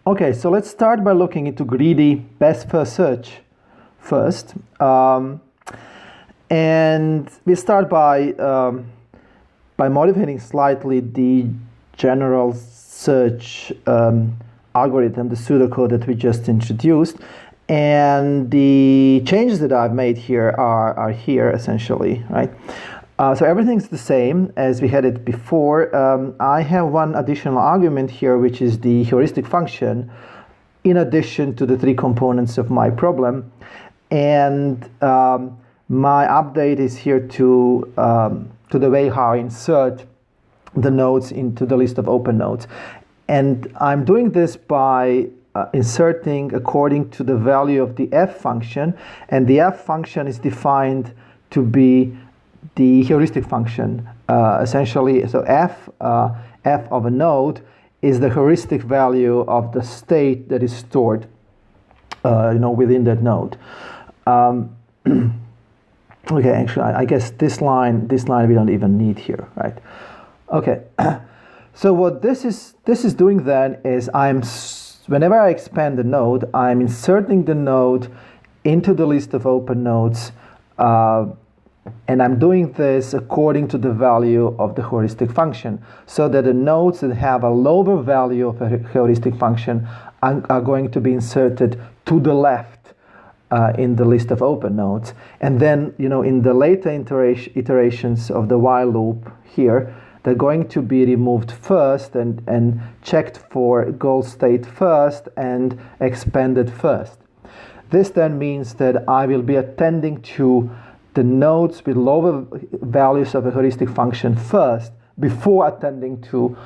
Okay, so let's start by looking into greedy best first search first. And we start by modifying slightly the general search algorithm, the pseudocode that we just introduced. And the changes that I've made here are here essentially, right? So everything's the same as we had it before. I have one additional argument here, which is the heuristic function, in addition to the three components of my problem. And my update is here to the way how I insert the nodes into the list of open nodes. And I'm doing this by inserting according to the value of the f function. And the f function is defined to be the heuristic function, essentially. So f of a node is the heuristic value of the state that is stored, within that node. Okay, actually, I guess this line we don't even need here, right? Okay. So what this is doing then is whenever I expand the node, I'm inserting the node into the list of open nodes. And I'm doing this according to the value of the heuristic function, so that the nodes that have a lower value of a heuristic function are going to be inserted to the left in the list of open nodes. And then, in the later iterations of the while loop here, they're going to be removed first and checked for goal state first and expanded first. This then means that I will be attending to the nodes with lower values of a heuristic function first, before attending to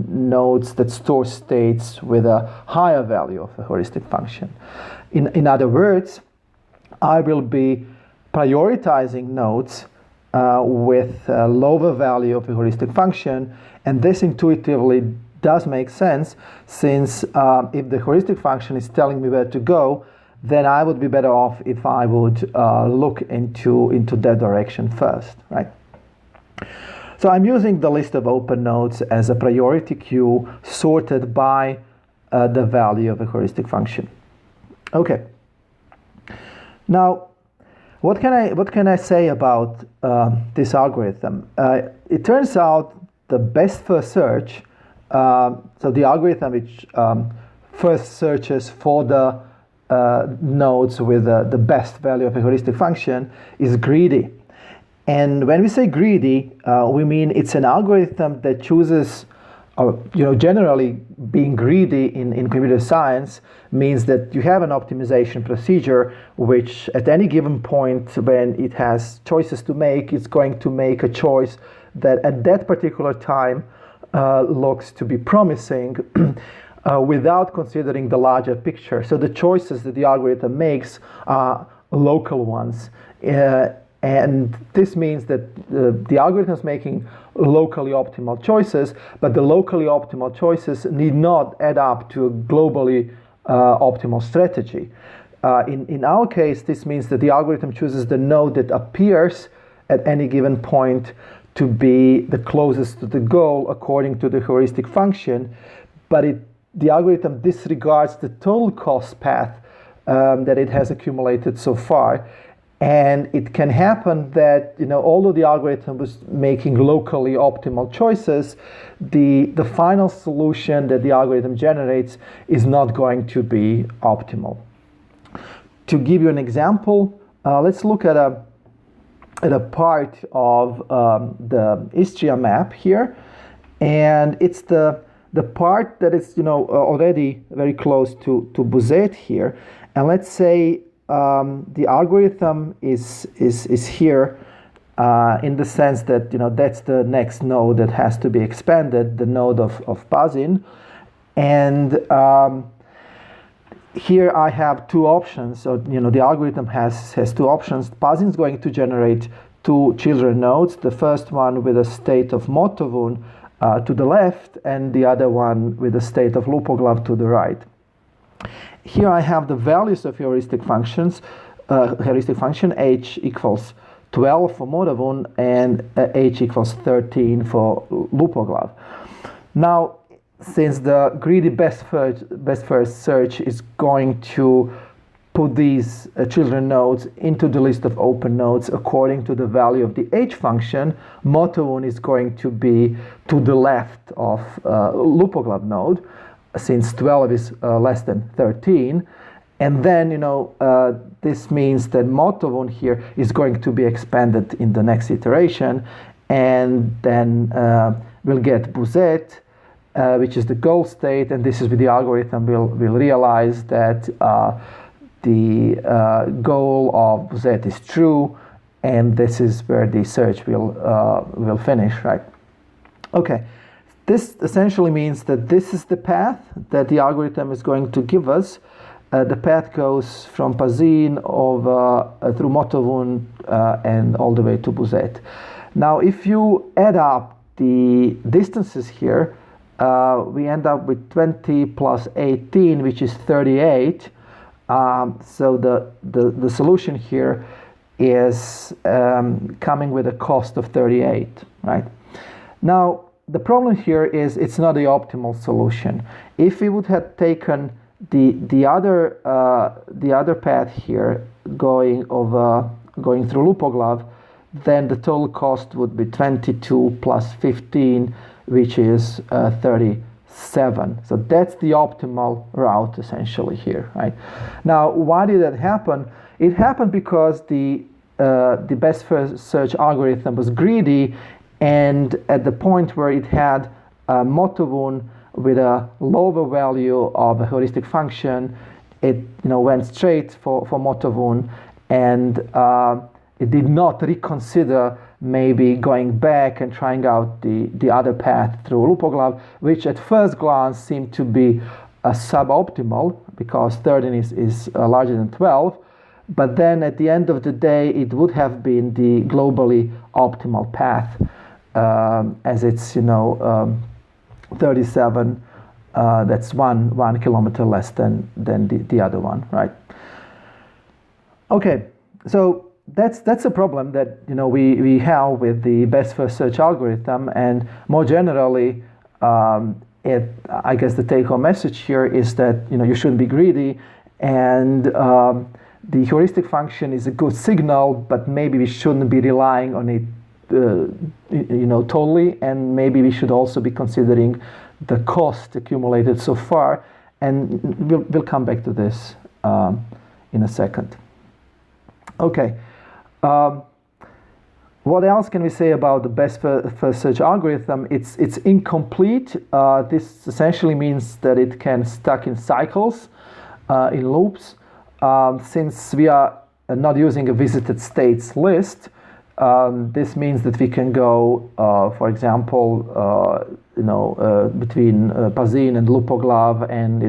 nodes that store states with a higher value of a heuristic function. In other words, I will be prioritizing nodes with a lower value of a heuristic function, and this intuitively does make sense, since if the heuristic function is telling me where to go, then I would be better off if I would look into that direction first, right? So I'm using the list of open nodes as a priority queue sorted by the value of a heuristic function. Okay. Now, what can I say about this algorithm? It turns out the best first search, so the algorithm which first searches for the nodes with the best value of a heuristic function, is greedy. And when we say greedy, we mean it's an algorithm that chooses, generally being greedy in computer science means that you have an optimization procedure which at any given point when it has choices to make, it's going to make a choice that at that particular time looks to be promising. Without considering the larger picture. So the choices that the algorithm makes are local ones. And this means that the algorithm is making locally optimal choices, but the locally optimal choices need not add up to a globally optimal strategy. In our case, this means that the algorithm chooses the node that appears at any given point to be the closest to the goal according to the heuristic function, but the algorithm disregards the total cost path that it has accumulated so far. And it can happen that, although the algorithm was making locally optimal choices, the final solution that the algorithm generates is not going to be optimal. To give you an example, let's look at a part of the Istria map here. And it's the part that is, already very close to Buzet here, and let's say the algorithm is here in the sense that that's the next node that has to be expanded, the node of Bazin, and here I have two options. So the algorithm has two options. Bazin is going to generate two children nodes. The first one with a state of Motovun to the left, and the other one with the state of Lupoglav to the right. Here I have the values of heuristic functions. Heuristic function h equals 12 for Motovun and h equals 13 for Lupoglav. Now, since the greedy best first search is going to put these children nodes into the list of open nodes according to the value of the h function, Motovun is going to be to the left of Lupoglav node, since 12 is less than 13. And then, this means that Motovun here is going to be expanded in the next iteration, and then we'll get Bouzet, which is the goal state, and this is with the algorithm we'll realize that the goal of Bouzet is true, and this is where the search will finish, right? Okay, this essentially means that this is the path that the algorithm is going to give us. The path goes from Pazin over through Motovun and all the way to Bouzet. Now, if you add up the distances here, we end up with 20 plus 18, which is 38. So the solution here is coming with a cost of 38, right? Now, the problem here is it's not the optimal solution. If we would have taken the other path here, going through Lupoglav, then the total cost would be 22 plus 15, which is 37. So that's the optimal route essentially here, right? Now, why did that happen? It happened because the best first search algorithm was greedy, and at the point where it had Motovun with a lower value of a heuristic function, it went straight for Motovun, and it did not reconsider maybe going back and trying out the other path through Lupoglav, which at first glance seemed to be suboptimal because 13 is larger than 12. But then at the end of the day, it would have been the globally optimal path, as it's 37. That's one kilometer less than the other one, right? Okay, so that's a problem that we have with the best first search algorithm, and more generally, I guess the take-home message here is that you shouldn't be greedy, and the heuristic function is a good signal, but maybe we shouldn't be relying on it totally, and maybe we should also be considering the cost accumulated so far, and we'll come back to this in a second. Okay. What else can we say about the best first search algorithm? It's incomplete. This essentially means that it can stuck in cycles, in loops. Since we are not using a visited states list, this means that we can go, for example, between Pazin and Lupoglav, and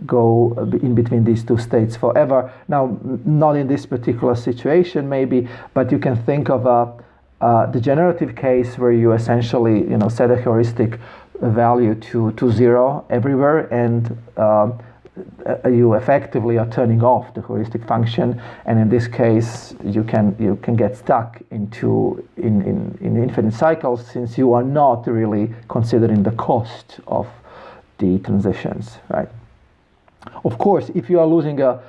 go in between these two states forever. Now, not in this particular situation, maybe, but you can think of a degenerative case where you essentially, set a heuristic value to 0 everywhere, and you effectively are turning off the heuristic function, and in this case, you can get stuck in infinite cycles, since you are not really considering the cost of the transitions, right? Of course, if you are losing a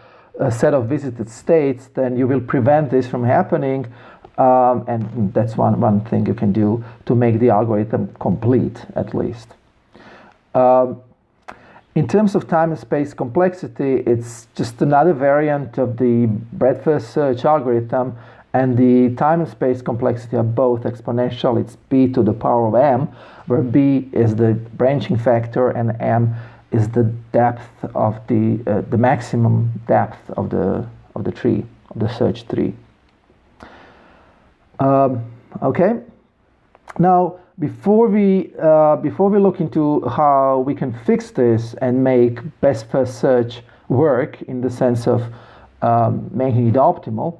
set of visited states, then you will prevent this from happening, and that's one thing you can do to make the algorithm complete, at least. In terms of time and space complexity, it's just another variant of the breadth first search algorithm, and the time and space complexity are both exponential. It's b to the power of m, where b is the branching factor and m is the depth of the maximum depth of the tree, of the search tree. Okay. Now, before we look into how we can fix this and make best first search work in the sense of making it optimal,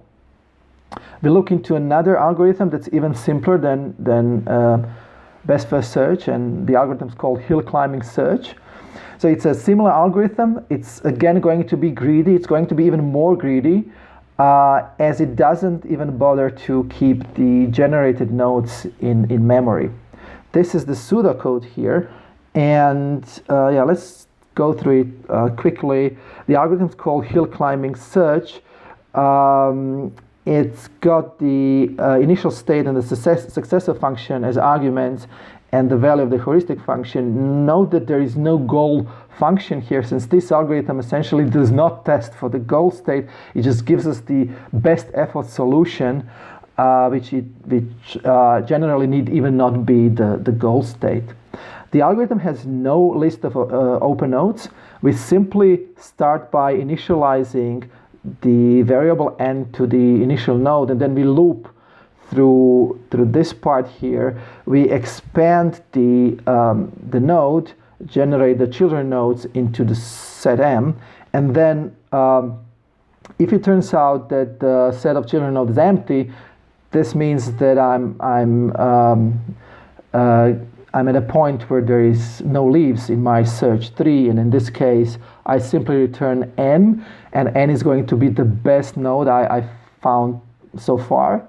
we look into another algorithm that's even simpler than best first search, and the algorithm is called hill climbing search. So it's a similar algorithm. It's again going to be greedy. It's going to be even more greedy, as it doesn't even bother to keep the generated nodes in memory. This is the pseudocode here, And yeah, let's go through it quickly. The algorithm is called hill climbing search. It's got the initial state and the successor function as arguments and the value of the heuristic function. Note that there is no goal function here, since this algorithm essentially does not test for the goal state. It just gives us the best effort solution, which generally need even not be the goal state. The algorithm has no list of open nodes. We simply start by initializing the variable n to the initial node, and then we loop through this part here. We expand the node, generate the children nodes into the set M, and then if it turns out that the set of children nodes is empty, this means that I'm at a point where there is no leaves in my search tree, and in this case I simply return n, and n is going to be the best node I found so far.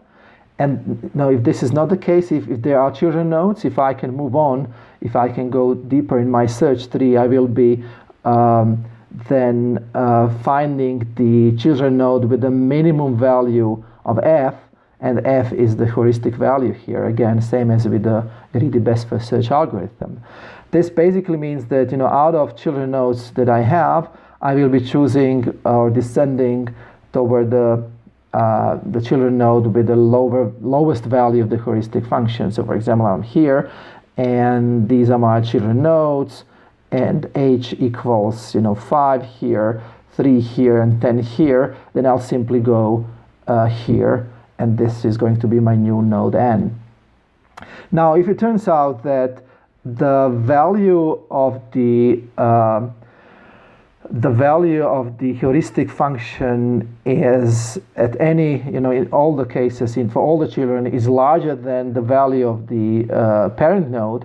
And now if this is not the case, if there are children nodes, if I can move on, if I can go deeper in my search tree, I will be then finding the children node with the minimum value of f, and f is the heuristic value here. Again, same as with the greedy best first search algorithm. This basically means that, you know, out of children nodes that I have, I will be choosing or descending toward the children node with the lowest value of the heuristic function. So for example, I'm here, and these are my children nodes, and h equals, you know, 5 here, 3 here, and 10 here. Then I'll simply go here, and this is going to be my new node n. Now, if it turns out that the value of the heuristic function is at any, you know, in all the cases, for all the children, is larger than the value of the parent node.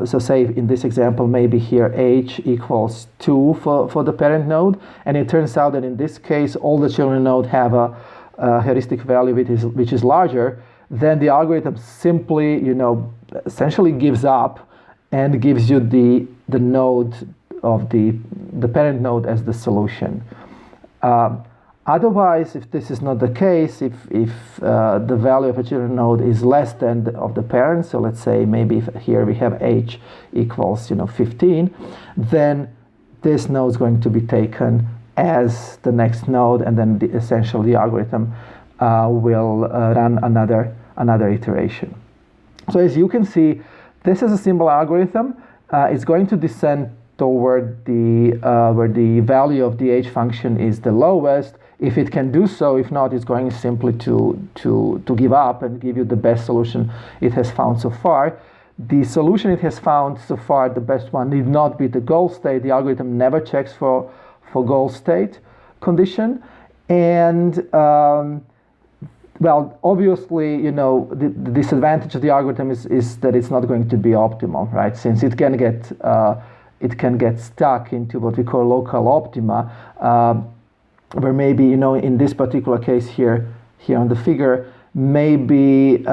So say in this example, maybe here h equals 2 for the parent node, and it turns out that in this case all the children node have a heuristic value which is larger, then the algorithm simply, you know, essentially gives up and gives you the node of the parent node as the solution. Otherwise, if this is not the case, if the value of a children node is less than of the parent, so let's say maybe here we have h equals, you know, 15, then this node is going to be taken as the next node, and then essentially the algorithm will run another iteration. So as you can see, this is a simple algorithm. It's going to descend toward where the value of the h function is the lowest, if it can do so. If not, it's going simply to give up and give you the best solution it has found so far. The solution it has found so far, the best one, need not be the goal state. The algorithm never checks for goal state condition. And well, obviously, you know, the disadvantage of the algorithm is that it's not going to be optimal, right? Since it can get stuck into what we call local optima, where maybe, you know, in this particular case here on the figure, maybe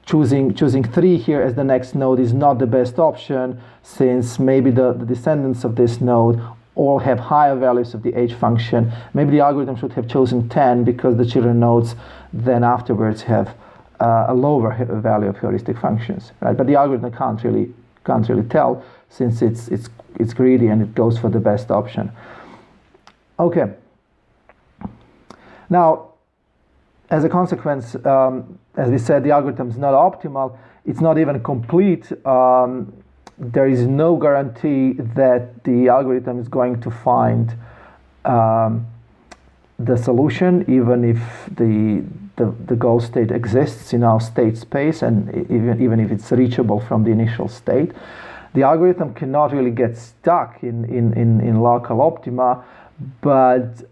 choosing 3 here as the next node is not the best option, since maybe the descendants of this node all have higher values of the h function. Maybe the algorithm should have chosen 10 because the children nodes then afterwards have a lower value of heuristic functions, right? But the algorithm can't really tell, since it's greedy and it goes for the best option. Okay. Now, as a consequence, as we said, the algorithm is not optimal. It's not even complete. There is no guarantee that the algorithm is going to find the solution, even if the goal state exists in our state space, and even if it's reachable from the initial state. The algorithm cannot really get stuck in local optima, but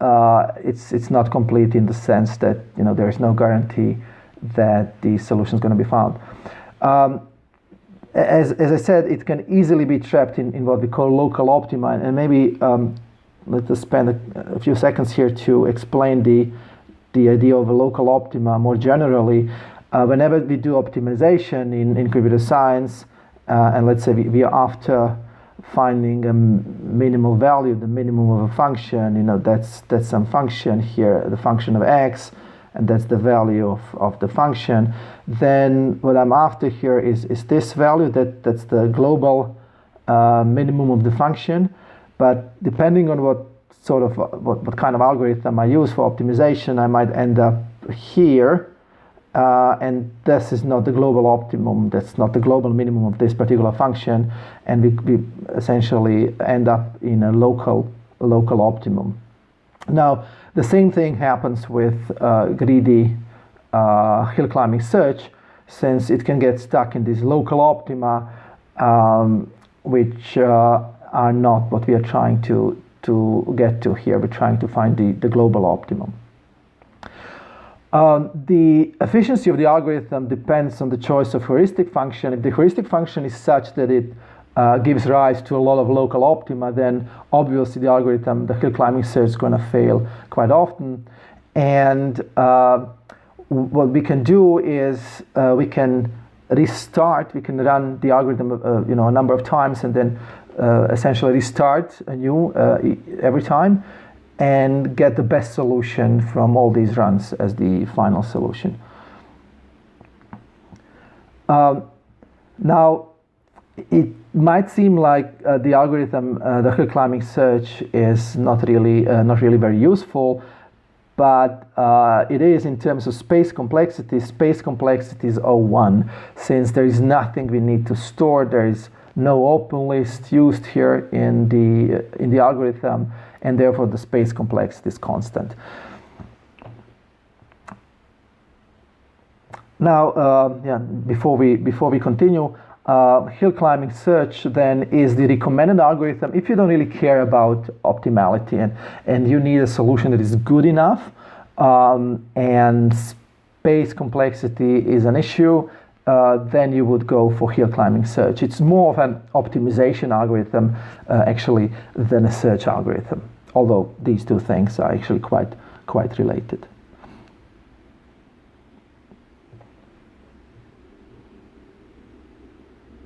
it's not complete in the sense that, you know, there is no guarantee that the solution is going to be found. As I said, it can easily be trapped in what we call local optima, and maybe let us spend a few seconds here to explain the idea of a local optima more generally. Whenever we do optimization in computer science, and let's say we are after finding a minimal value, the minimum of a function, that's some function here, the function of x, and that's the value of the function. Then what I'm after here is this value, that's the global minimum of the function. But depending on what kind of algorithm I use for optimization, I might end up here, and this is not the global optimum, that's not the global minimum of this particular function, and we essentially end up in a local optimum. Now, the same thing happens with greedy hill climbing search, since it can get stuck in these local optima, which are not what we are trying to get to here. We're trying to find the global optimum. The efficiency of the algorithm depends on the choice of heuristic function. If the heuristic function is such that it gives rise to a lot of local optima, then obviously the algorithm, the hill climbing search, is going to fail quite often. And what we can do is we can restart, we can run the algorithm a number of times, and then essentially restart anew every time, and get the best solution from all these runs as the final solution. Now, it might seem like the algorithm, the hill climbing search, is not really very useful, but it is in terms of space complexity. Space complexity is 0.1, since there is nothing we need to store. There is no open list used here in the algorithm, and therefore the space complexity is constant. Now, before we continue, hill climbing search then is the recommended algorithm if you don't really care about optimality and you need a solution that is good enough, and space complexity is an issue. Then you would go for hill climbing search. It's more of an optimization algorithm actually than a search algorithm, although these two things are actually quite related.